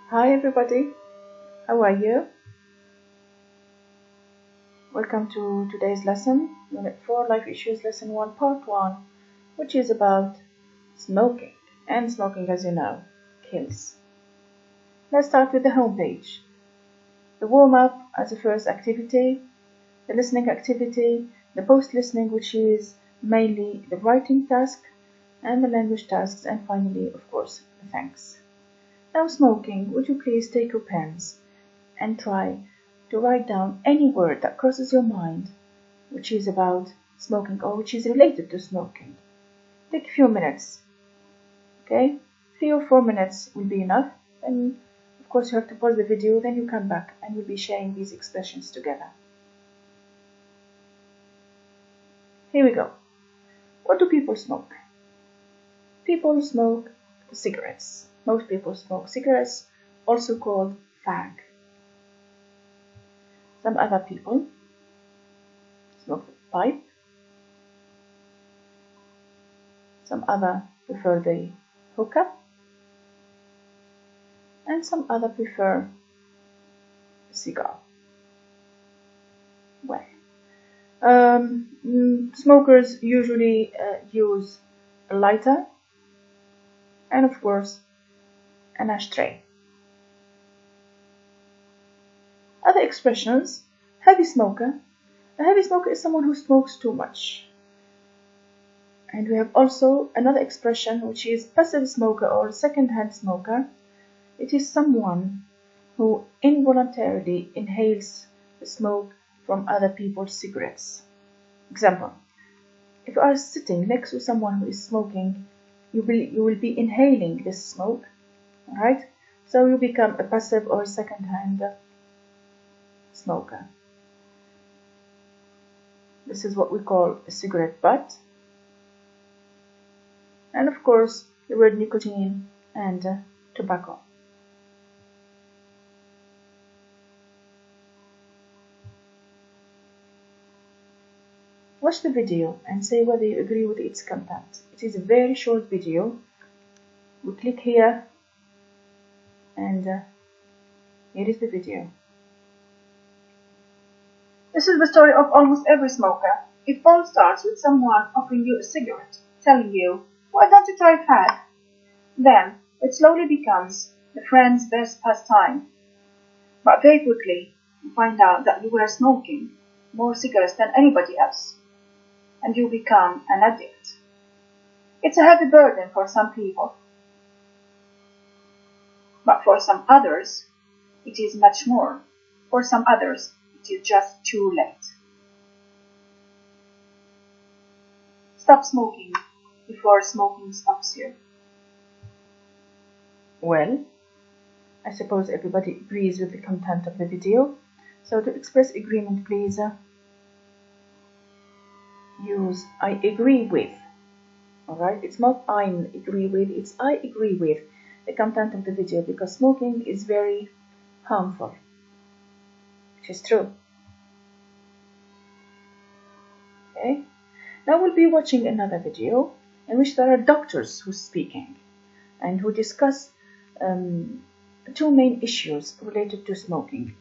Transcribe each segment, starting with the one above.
Hi everybody, how are you? Welcome to today's lesson, Unit 4 Life Issues Lesson 1 Part 1, which is about smoking. And smoking, as you know, kills. Let's start with the home page. The warm-up as a first activity, the listening activity, the post-listening, which is mainly the writing task, and the language tasks, and finally, of course, the thanks. Now smoking, would you please take your pens and try to write down any word that crosses your mind which is about smoking or which is related to smoking. Take a few minutes, okay? 3 or 4 minutes will be enough, and of course you have to pause the video, then you come back and we'll be sharing these expressions together. Here we go. What do people smoke? People smoke cigarettes. Most people smoke cigarettes, also called fag. Some other people smoke the pipe. Some other prefer the hookah. And some other prefer a cigar. Well, smokers usually use a lighter and of course an ashtray. Other expressions: heavy smoker. A heavy smoker is someone who smokes too much. And we have also another expression which is passive smoker or second-hand smoker. It is someone who involuntarily inhales the smoke from other people's cigarettes. Example: if you are sitting next to someone who is smoking, you will be inhaling this smoke, alright? So you become a passive or second-hand smoker. This is what we call a cigarette butt. And of course, the word nicotine and tobacco. Watch the video and say whether you agree with its content. It is a very short video. We click here and here is the video. This is the story of almost every smoker. It all starts with someone offering you a cigarette, telling you, "Why don't you try fag?" Then it slowly becomes the friend's best pastime. But very quickly you find out that you were smoking more cigarettes than anybody else, and you become an addict. It's a heavy burden for some people, but for some others it is much more. For some others it is just too late. Stop smoking before smoking stops you. Well, I suppose everybody agrees with the content of the video. So to express agreement, please use I agree with. Alright, it's not I agree with, it's I agree with the content of the video, because smoking is very harmful, which is true. Okay, now we'll be watching another video in which there are doctors who are speaking and who discuss two main issues related to smoking.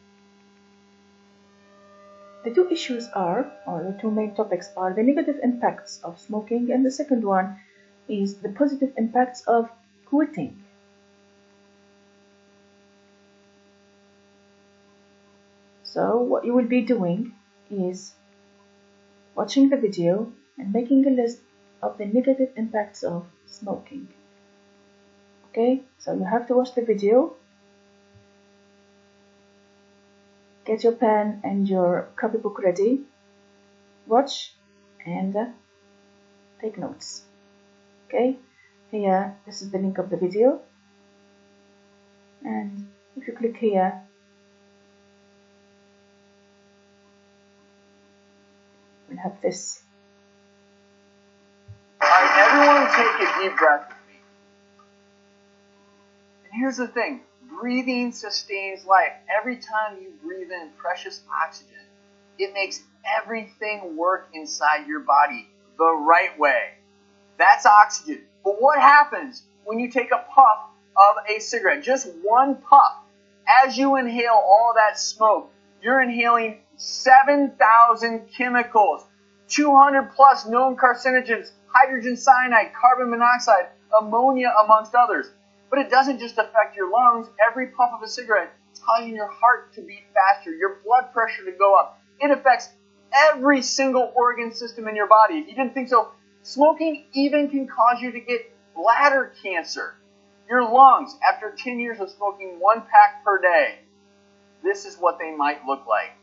The two issues are, or the two main topics are, the negative impacts of smoking, and the second one is the positive impacts of quitting. So what you will be doing is watching the video and making a list of the negative impacts of smoking. Okay, so you have to watch the video, get your pen and your copybook ready, watch and take notes. Okay, here, this is the link of the video, and if you click here, we'll have this. Alright, everyone take a deep breath with me. And here's the thing, breathing sustains life. Every time you breathe in precious oxygen, it makes everything work inside your body the right way. That's oxygen. But what happens when you take a puff of a cigarette, just one puff, as you inhale all that smoke, you're inhaling 7,000 chemicals, 200 plus known carcinogens, hydrogen cyanide, carbon monoxide, ammonia, amongst others. But it doesn't just affect your lungs. Every puff of a cigarette is causing your heart to beat faster, your blood pressure to go up. It affects every single organ system in your body. If you didn't think so, smoking even can cause you to get bladder cancer. Your lungs, after 10 years of smoking 1 pack per day, this is what they might look like.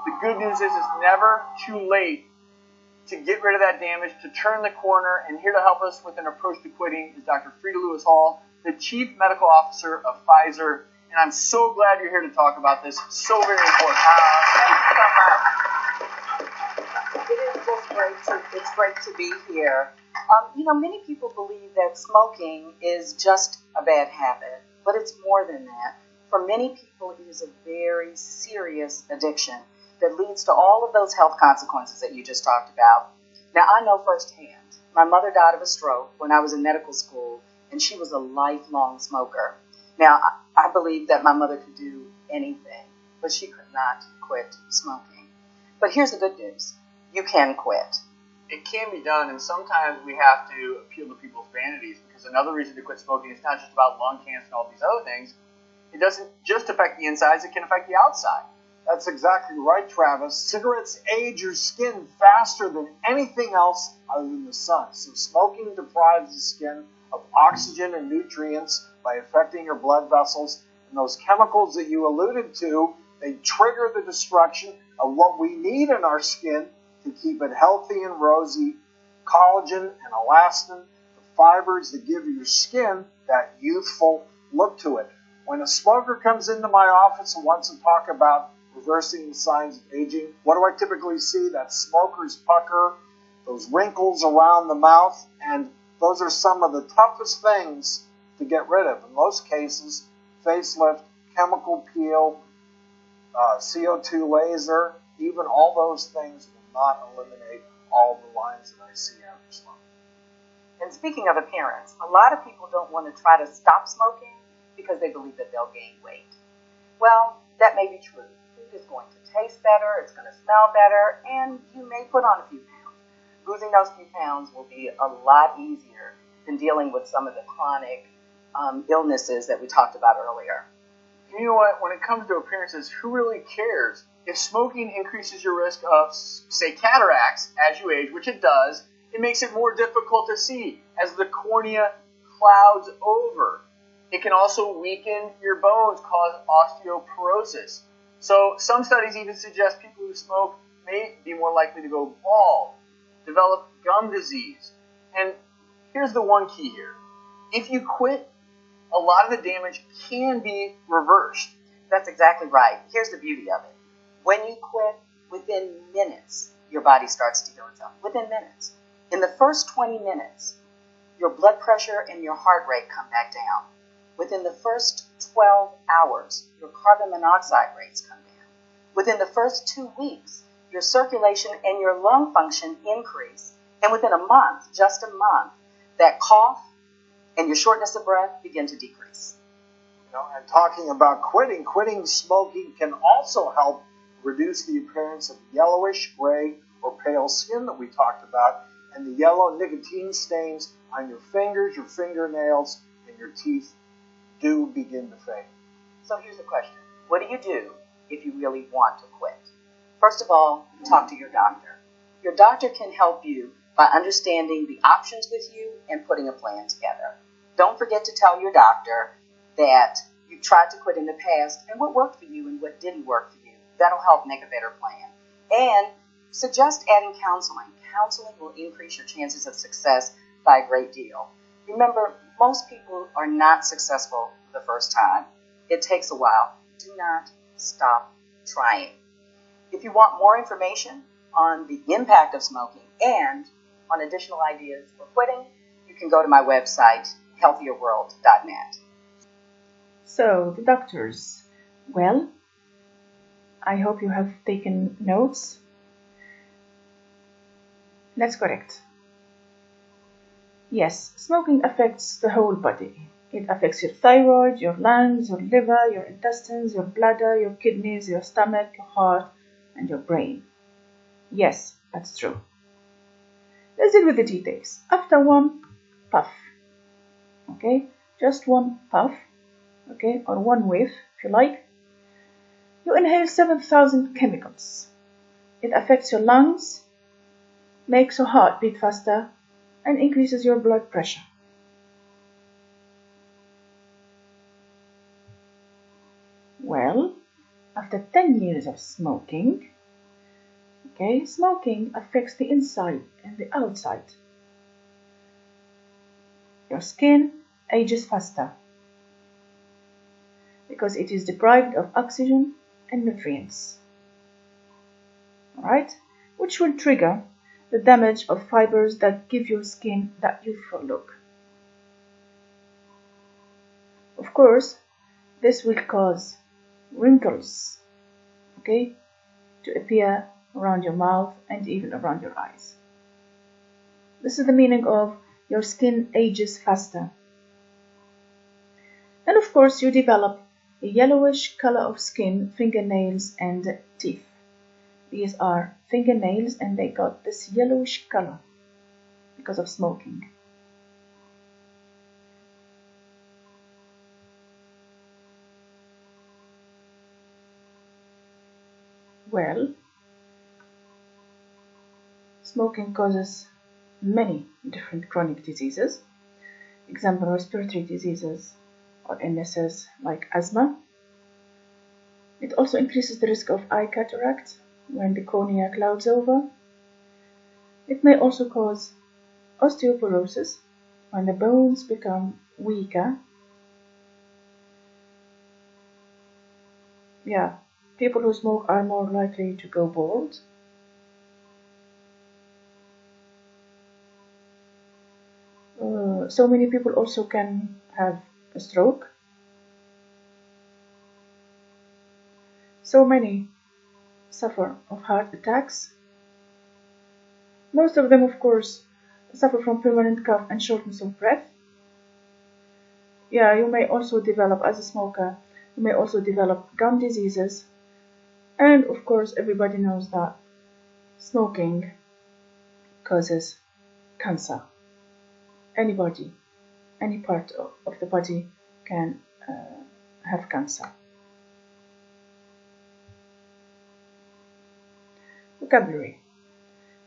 The good news is it's never too late to get rid of that damage, to turn the corner, and here to help us with an approach to quitting is Dr. Frida Lewis Hall, the Chief Medical Officer of Pfizer, and I'm so glad you're here to talk about this. So very important. Thank you so much. It is just great to be here. Many people believe that smoking is just a bad habit, but it's more than that. For many people, it is a very serious addiction that leads to all of those health consequences that you just talked about. Now, I know firsthand. My mother died of a stroke when I was in medical school, and she was a lifelong smoker. Now, I believe that my mother could do anything, but she could not quit smoking. But here's the good news. You can quit. It can be done, and sometimes we have to appeal to people's vanities, because another reason to quit smoking is not just about lung cancer and all these other things. It doesn't just affect the insides, it can affect the outside. That's exactly right, Travis. Cigarettes age your skin faster than anything else other than the sun. So smoking deprives the skin of oxygen and nutrients by affecting your blood vessels. And those chemicals that you alluded to, they trigger the destruction of what we need in our skin to keep it healthy and rosy. Collagen and elastin, the fibers that give your skin that youthful look to it. When a smoker comes into my office and wants to talk about reversing the signs of aging, what do I typically see? That smoker's pucker, those wrinkles around the mouth, and those are some of the toughest things to get rid of. In most cases, facelift, chemical peel, CO2 laser, even all those things will not eliminate all the lines that I see after smoking. And speaking of appearance, a lot of people don't want to try to stop smoking because they believe that they'll gain weight. Well, that may be true. Food is going to taste better, it's going to smell better, and you may put on a few pounds. Losing those few pounds will be a lot easier than dealing with some of the chronic illnesses that we talked about earlier. You know what? When it comes to appearances, who really cares? If smoking increases your risk of, say, cataracts as you age, which it does, it makes it more difficult to see as the cornea clouds over. It can also weaken your bones, cause osteoporosis. So some studies even suggest people who smoke may be more likely to go bald, develop gum disease. And here's the one key here. If you quit, a lot of the damage can be reversed. That's exactly right. Here's the beauty of it. When you quit, within minutes, your body starts to heal itself. Within minutes. In the first 20 minutes, your blood pressure and your heart rate come back down. Within the first 12 hours, your carbon monoxide rates come down. Within the first 2 weeks, your circulation and your lung function increase. And within a month, just a month, that cough and your shortness of breath begin to decrease. And talking about quitting smoking can also help reduce the appearance of yellowish, gray, or pale skin that we talked about, and the yellow nicotine stains on your fingers, your fingernails, and your teeth do begin to fade. So here's the question. What do you do if you really want to quit? First of all, talk to your doctor. Your doctor can help you by understanding the options with you and putting a plan together. Don't forget to tell your doctor that you've tried to quit in the past and what worked for you and what didn't work for you. That'll help make a better plan. And suggest adding counseling. Counseling will increase your chances of success by a great deal. Remember, most people are not successful the first time. It takes a while. Do not stop trying. If you want more information on the impact of smoking and on additional ideas for quitting, you can go to my website, healthierworld.net. So, the doctors. Well, I hope you have taken notes. That's correct. Yes, smoking affects the whole body. It affects your thyroid, your lungs, your liver, your intestines, your bladder, your kidneys, your stomach, your heart, and your brain. Yes, that's true. Let's deal with the details. After one puff, okay, just one puff, okay, or one whiff, if you like, you inhale 7,000 chemicals. It affects your lungs, makes your heart beat faster, and increases your blood pressure. Well, after 10 years of smoking, okay, smoking affects the inside and the outside. Your skin ages faster because it is deprived of oxygen and nutrients. Alright? Which will trigger the damage of fibers that give your skin that youthful look. Of course, this will cause wrinkles, okay, to appear around your mouth and even around your eyes. This is the meaning of your skin ages faster. And of course, you develop a yellowish color of skin, fingernails, and teeth. These are fingernails and they got this yellowish color because of smoking. Well, smoking causes many different chronic diseases. Example, respiratory diseases or illnesses like asthma. It also increases the risk of eye cataract when the cornea clouds over. It may also cause osteoporosis when the bones become weaker. Yeah, people who smoke are more likely to go bald. So many people also can have a stroke. So many suffer of heart attacks. Most of them, of course, suffer from permanent cough and shortness of breath. Yeah, you may also develop, as a smoker, you may also develop gum diseases. And of course, everybody knows that smoking causes cancer. Anybody, any part of the body can have cancer. Vocabulary.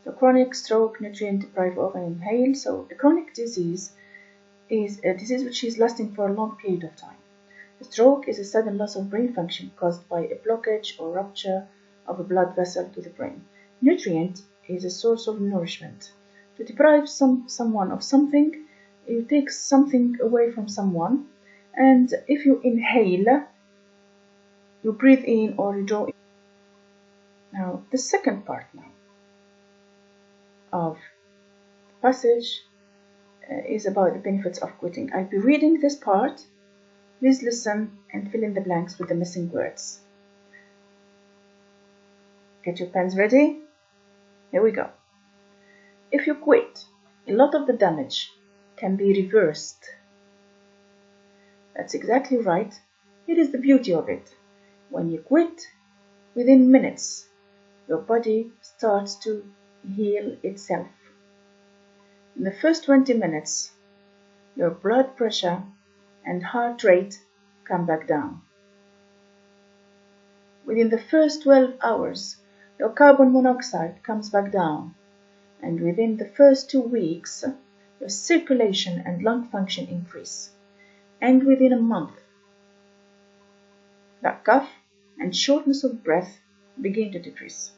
So chronic, stroke, nutrient deprived of and inhale. So a chronic disease is a disease which is lasting for a long period of time. A stroke is a sudden loss of brain function caused by a blockage or rupture of a blood vessel to the brain. Nutrient is a source of nourishment. To deprive someone of something, you take something away from someone, and if you inhale, you breathe in or you draw in. Now, the second part now of the passage is about the benefits of quitting. I'll be reading this part. Please listen and fill in the blanks with the missing words. Get your pens ready? Here we go. If you quit, a lot of the damage can be reversed. That's exactly right. It is the beauty of it. When you quit, within minutes, your body starts to heal itself. In the first 20 minutes, your blood pressure and heart rate come back down. Within the first 12 hours, your carbon monoxide comes back down. And within the first 2 weeks, your circulation and lung function increase. And within a month, that cough and shortness of breath begin to decrease.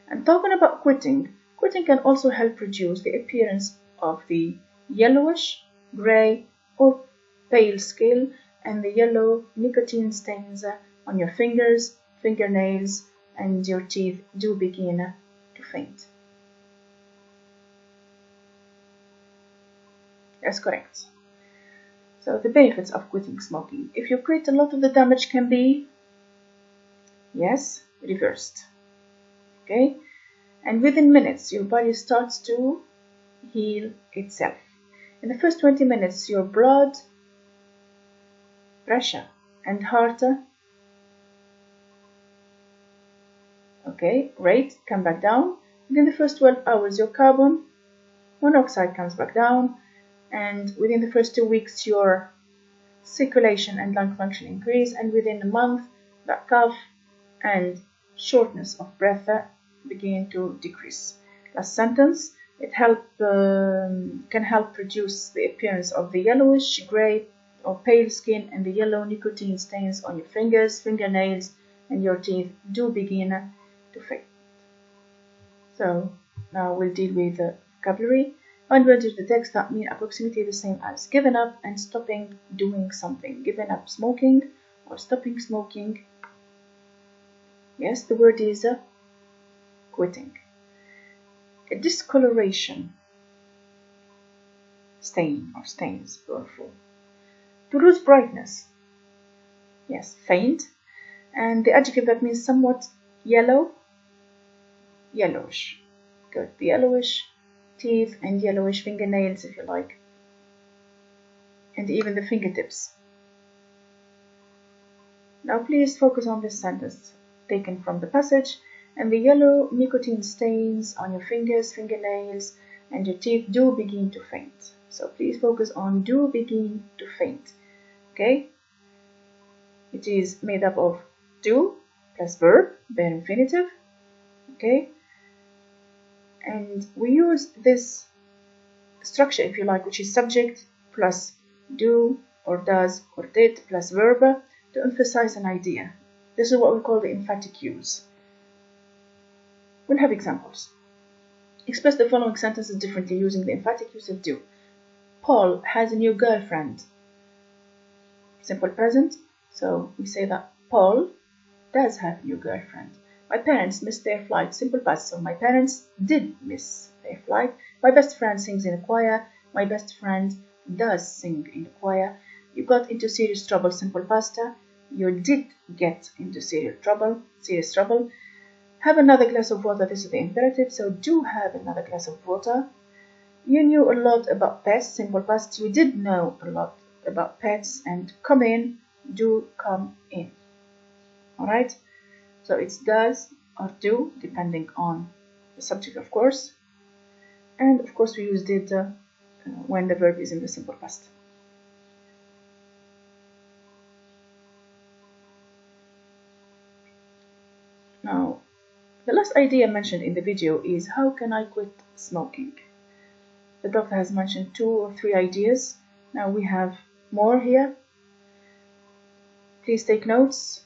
And talking about quitting can also help reduce the appearance of the yellowish, gray, or pale skin and the yellow nicotine stains on your fingers, fingernails, and your teeth do begin to faint. That's correct. So the benefits of quitting smoking. If you quit, a lot of the damage can be, yes, reversed. Okay? And within minutes, your body starts to heal itself. In the first 20 minutes, your blood pressure and heart. Okay, rate come back down. Within the first 12 hours, your carbon monoxide comes back down, and within the first 2 weeks, your circulation and lung function increase, and within a month, that cough and shortness of breath begin to decrease. Last sentence, it can help reduce the appearance of the yellowish, gray, or pale skin and the yellow nicotine stains on your fingers, fingernails, and your teeth do begin to fade. So now we'll deal with the vocabulary. Under the text that mean approximately the same as given up and stopping doing something. Given up smoking or stopping smoking. Yes, the word is quitting. A discoloration, stain or stains, plural. To lose brightness. Yes, faint. And the adjective that means somewhat yellow, yellowish. Good, the yellowish teeth and yellowish fingernails, if you like, and even the fingertips. Now please focus on this sentence taken from the passage. And the yellow nicotine stains on your fingers, fingernails, and your teeth do begin to faint. So please focus on do begin to faint. Okay? It is made up of do plus verb, bare infinitive. Okay? And we use this structure, if you like, which is subject plus do or does or did plus verb to emphasize an idea. This is what we call the emphatic use. We'll have examples. Express the following sentences differently using the emphatic use of do. Paul has a new girlfriend. Simple present. So we say that Paul does have a new girlfriend. My parents missed their flight. Simple past. So my parents did miss their flight. My best friend sings in a choir. My best friend does sing in a choir. You got into serious trouble. Simple past. You did get into serious trouble. Have another glass of water. This is the imperative. So do have another glass of water. You knew a lot about pets. Simple past. You did know a lot about pets. And come in. Do come in. Alright. So it's does or do, depending on the subject, of course. And of course we use did when the verb is in the simple past. Now, the last idea mentioned in the video is how can I quit smoking? The doctor has mentioned 2 or 3 ideas. Now we have more here. Please take notes.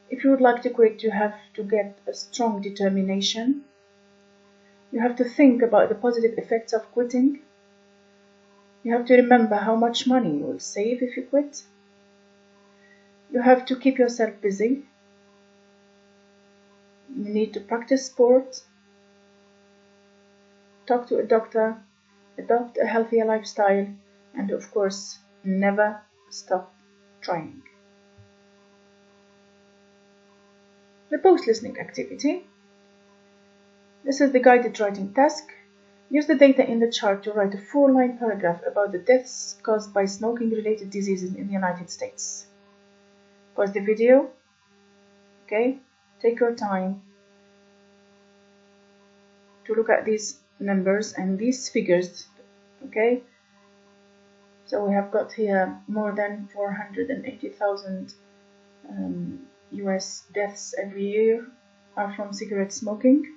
If you would like to quit, you have to get a strong determination. You have to think about the positive effects of quitting. You have to remember how much money you will save if you quit. You have to keep yourself busy. You need to practice sport. Talk to a doctor. Adopt a healthier lifestyle. And of course, never stop trying. The post-listening activity. This is the guided writing task. Use the data in the chart to write a 4-line paragraph about the deaths caused by smoking-related diseases in the United States. Pause the video. Okay, take your time to look at these numbers and these figures. Okay, so we have got here more than 480,000 US deaths every year are from cigarette smoking.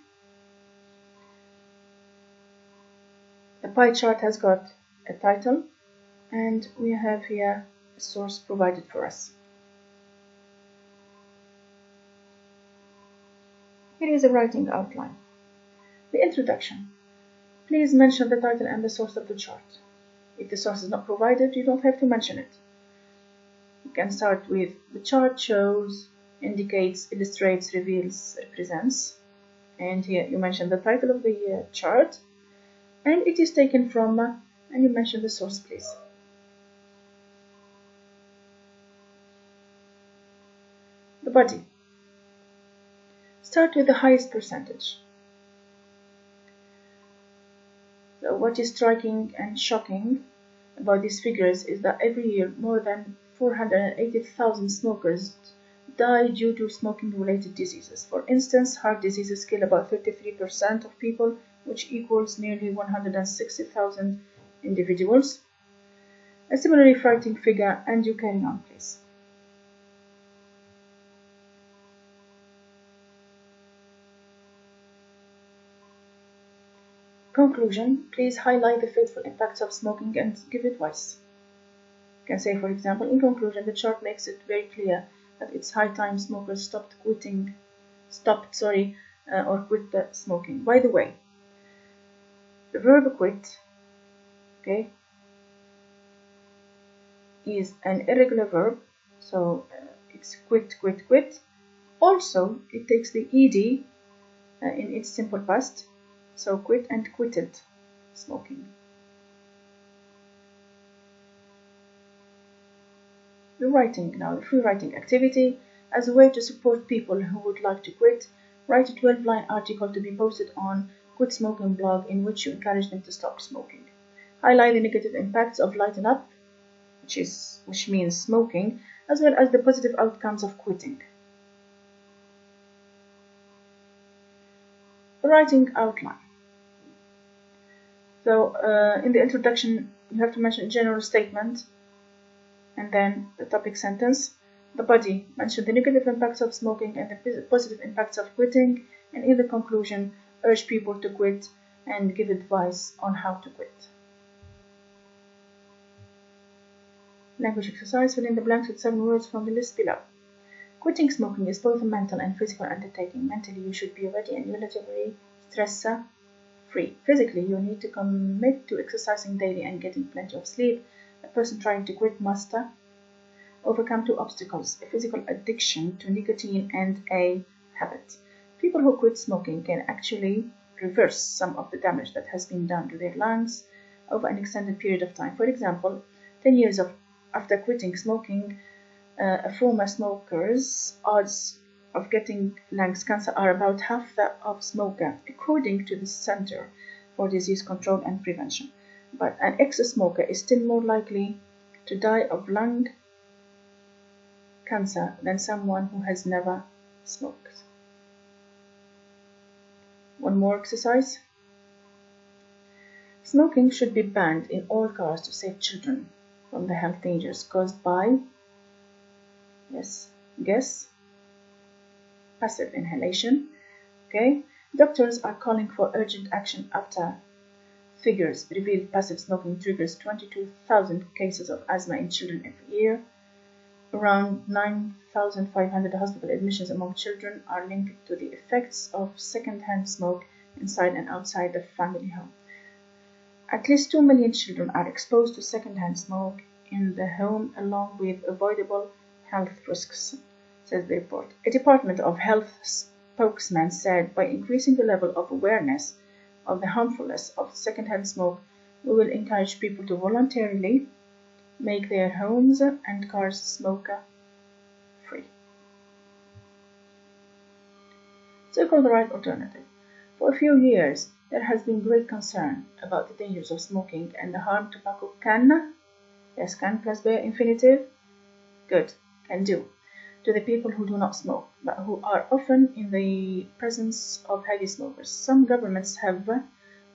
The pie chart has got a title and we have here a source provided for us. Here is a writing outline. The introduction. Please mention the title and the source of the chart. If the source is not provided, you don't have to mention it. You can start with the chart shows, indicates, illustrates, reveals, represents. And here you mention the title of the chart. And it is taken from, and you mention the source, please. The body. Start with the highest percentage. So what is striking and shocking about these figures is that every year more than 480,000 smokers die due to smoking-related diseases. For instance, heart diseases kill about 33% of people, which equals nearly 160,000 individuals. A similarly frightening figure, and you carry on, please. Conclusion. Please highlight the fateful impacts of smoking and give advice. You can say, for example, in conclusion, the chart makes it very clear that it's high time smokers quit the smoking. By the way, the verb quit, okay, is an irregular verb, so it's quit. Also, it takes the ed in its simple past, so quit and quitted smoking. The writing now, the free writing activity. As a way to support people who would like to quit, write a 12-line article to be posted on Quit Smoking blog in which you encourage them to stop smoking. Highlight the negative impacts of Lighten Up, which means smoking, as well as the positive outcomes of quitting. The writing outline. So in the introduction, you have to mention a general statement and then the topic sentence. The body, mention the negative impacts of smoking and the positive impacts of quitting, and in the conclusion, urge people to quit and give advice on how to quit. Language exercise. Fill in the blanks with 7 words from the list below. Quitting smoking is both a mental and physical undertaking. Mentally, you should be ready and relatively stress-free. Physically, you need to commit to exercising daily and getting plenty of sleep. A person trying to quit must overcome 2 obstacles: a physical addiction to nicotine and a habit. People who quit smoking can actually reverse some of the damage that has been done to their lungs over an extended period of time. For example, 10 years after quitting smoking, a former smoker's odds of getting lungs cancer are about half that of smoker, according to the Center for Disease Control and Prevention. But an ex-smoker is still more likely to die of lung cancer than someone who has never smoked. One more exercise. Smoking should be banned in all cars to save children from the health dangers caused by, guess, passive inhalation. Okay, doctors are calling for urgent action after figures reveal passive smoking triggers 22,000 cases of asthma in children every year. Around 9,500 hospital admissions among children are linked to the effects of second-hand smoke inside and outside the family home. At least 2 million children are exposed to second-hand smoke in the home, along with avoidable health risks, says the report. A Department of Health spokesman said, by increasing the level of awareness of the harmfulness of second-hand smoke, we will encourage people to voluntarily make their homes and cars smoker-free. Circle the right alternative. For a few years, there has been great concern about the dangers of smoking and the harm tobacco can plus bear infinitive, can do, to the people who do not smoke, but who are often in the presence of heavy smokers. Some governments have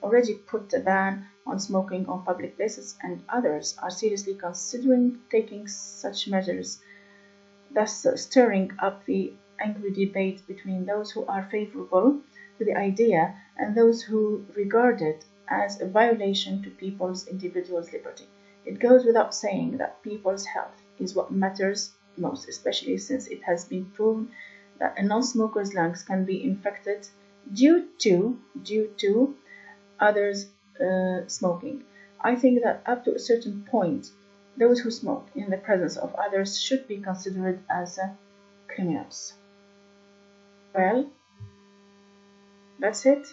already put a ban on smoking on public places, and others are seriously considering taking such measures, thus stirring up the angry debate between those who are favorable to the idea and those who regard it as a violation to people's individual liberty. It goes without saying that people's health is what matters most, especially since it has been proven that a non-smoker's lungs can be infected due to others smoking. I think that up to a certain point, those who smoke in the presence of others should be considered as criminals. Well, that's it.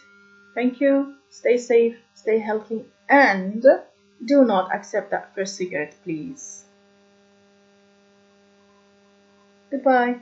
Thank you. Stay safe, stay healthy, and do not accept that first cigarette, please. Goodbye.